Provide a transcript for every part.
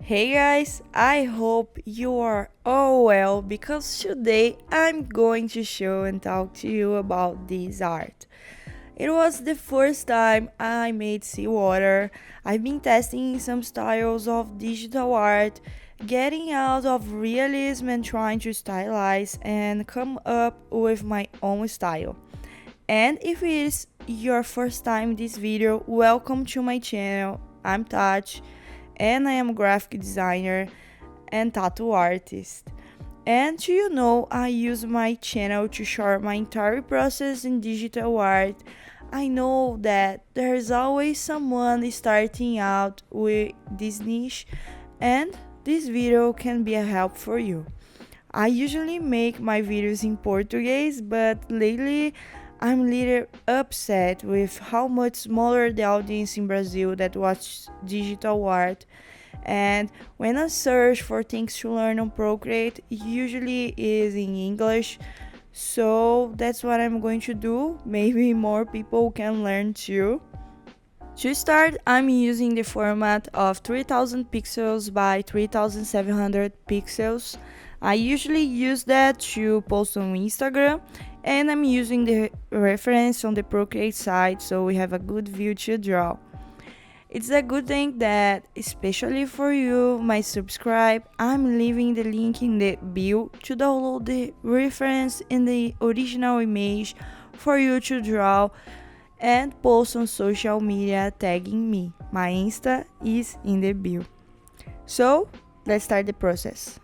Hey guys, I hope you are all well because today I'm going to show and talk to you about this art. It was the first time I made seawater. I've been testing some styles of digital art, getting out of realism and trying to stylize and come up with my own style. And if it is your first time in this video, welcome to my channel. I'm Tach and I am a graphic designer and tattoo artist. And I use my channel to share my entire process in digital art. I know that there's always someone starting out with this niche, and this video can be a help for you. I usually make my videos in Portuguese, but lately I'm a little upset with how much smaller the audience in Brazil that watches digital art. And when I search for things to learn on Procreate, it usually is in English. So that's what I'm going to do. Maybe more people can learn too. To start, I'm using the format of 3000 pixels by 3700 pixels. I usually use that to post on Instagram, and I'm using the reference on the Procreate site so we have a good view to draw. It's a good thing that, especially for you, my subscribe, I'm leaving the link in the bio to download the reference in the original image for you to draw and post on social media tagging me. My Insta is in the bio. So, let's start the process.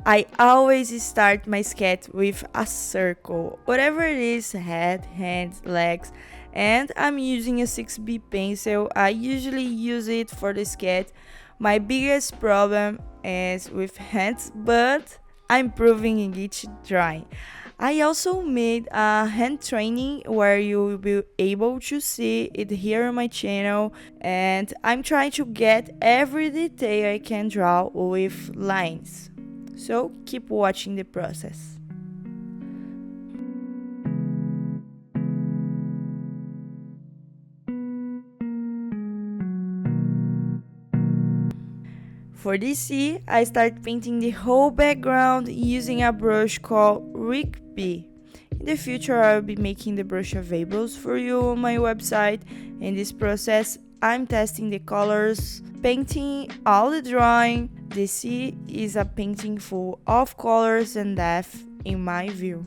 I always start my sketch with a circle, whatever it is, head, hands, legs, and I'm using a 6B pencil. I usually use it for the sketch. My biggest problem is with hands, but I'm improving in each drawing. I also made a hand training where you will be able to see it here on my channel, and I'm trying to get every detail I can draw with lines. So keep watching the process. For this sea, I start painting the whole background using a brush called Rick B. In the future, I will be making the brush available for you on my website. In this process, I'm testing the colors, painting all the drawing. The sea is a painting full of colors and depth in my view.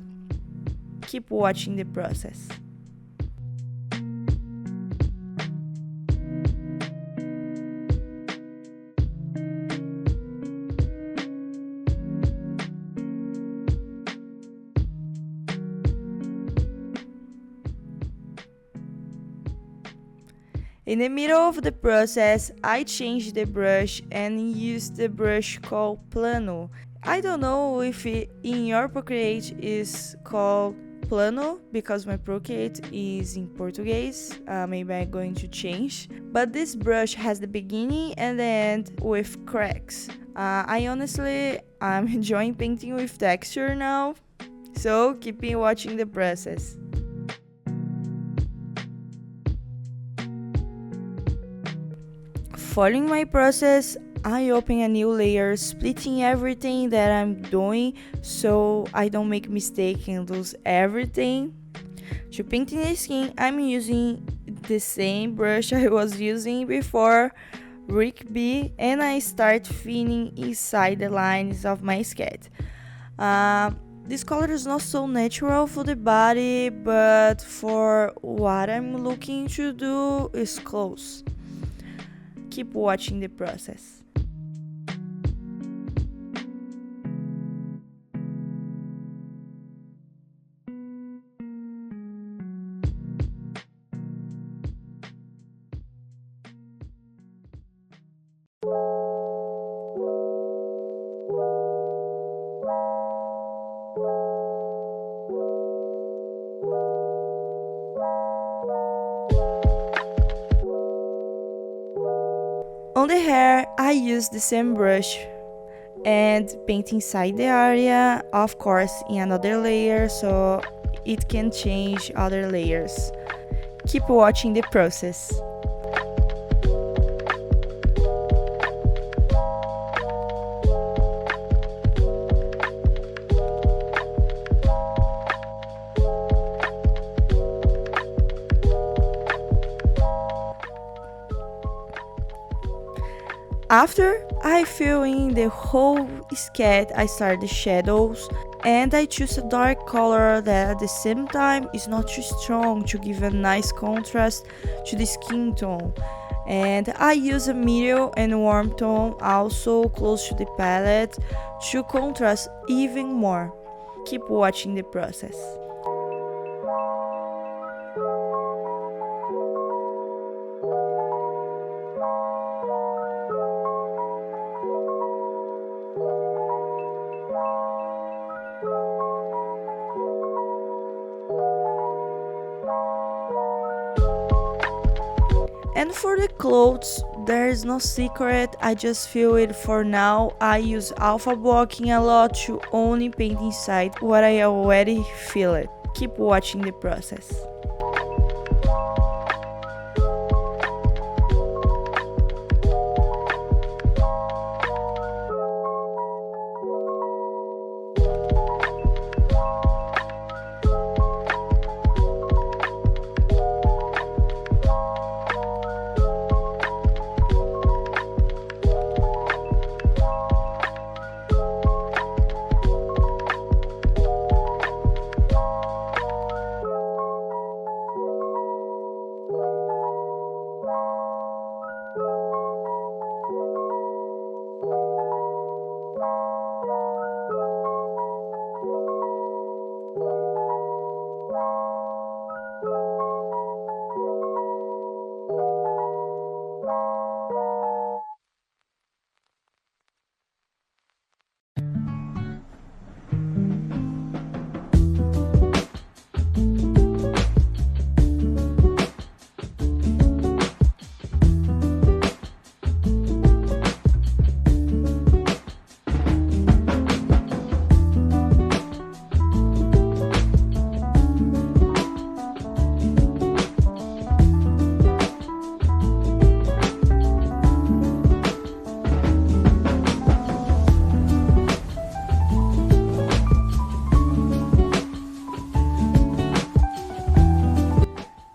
Keep watching the process. In the middle of the process, I changed the brush and used the brush called Plano. I don't know if it in your Procreate is called Plano because my Procreate is in Portuguese. Maybe I'm going to change. But this brush has the beginning and the end with cracks. I'm enjoying painting with texture now. So keep watching the process. Following my process, I open a new layer, splitting everything that I'm doing so I don't make mistake and lose everything. To painting the skin, I'm using the same brush I was using before, Rick B, and I start filling inside the lines of my sketch. This color is not so natural for the body, but for what I'm looking to do is close. Keep watching the process. On the hair, I use the same brush and paint inside the area, of course in another layer so it can change other layers. Keep watching the process. After I fill in the whole sketch, I start the shadows and I choose a dark color that at the same time is not too strong to give a nice contrast to the skin tone. And I use a medium and warm tone also close to the palette to contrast even more. Keep watching the process. And for the clothes, there is no secret, I just feel it for now. I use alpha blocking a lot to only paint inside what I already feel it. Keep watching the process.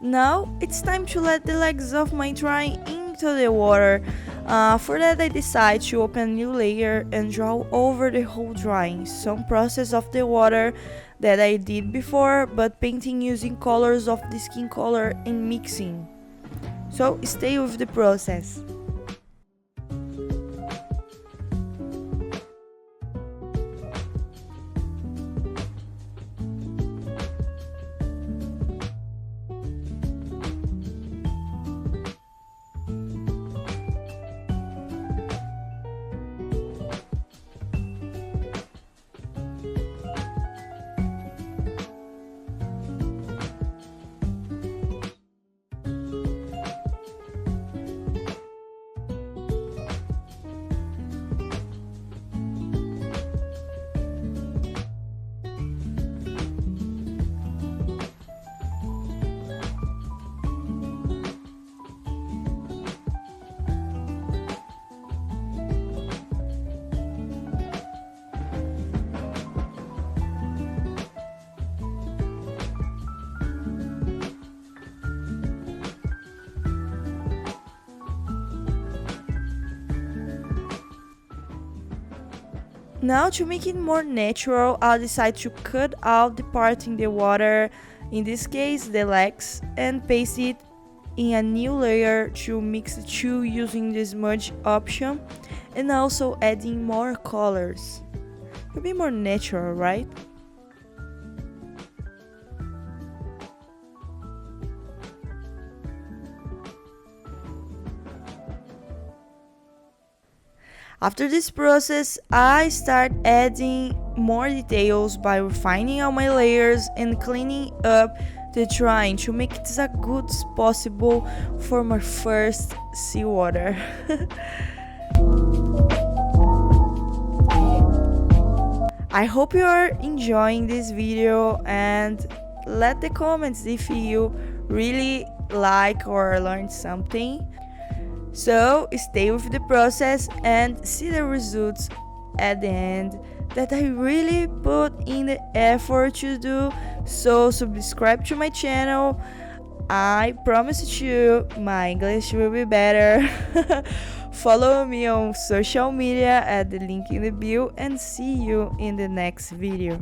Now it's time to let the legs of my drawing into the water. For that I decide to open a new layer and draw over the whole drawing. Some process of the water that I did before, but painting using colors of the skin color and mixing. So stay with the process. Now to make it more natural, I'll decide to cut out the part in the water, in this case the legs, and paste it in a new layer to mix the two using the smudge option and also adding more colors. It'll be more natural, right? After this process, I start adding more details by refining all my layers and cleaning up the drawing to make it as good as possible for my first seawater. I hope you are enjoying this video and let the comments if you really like or learned something. So stay with the process and see the results at the end that I really put in the effort to do. So subscribe to my channel. I promise you my English will be better Follow me on social media at the link in the bio and see you in the next video.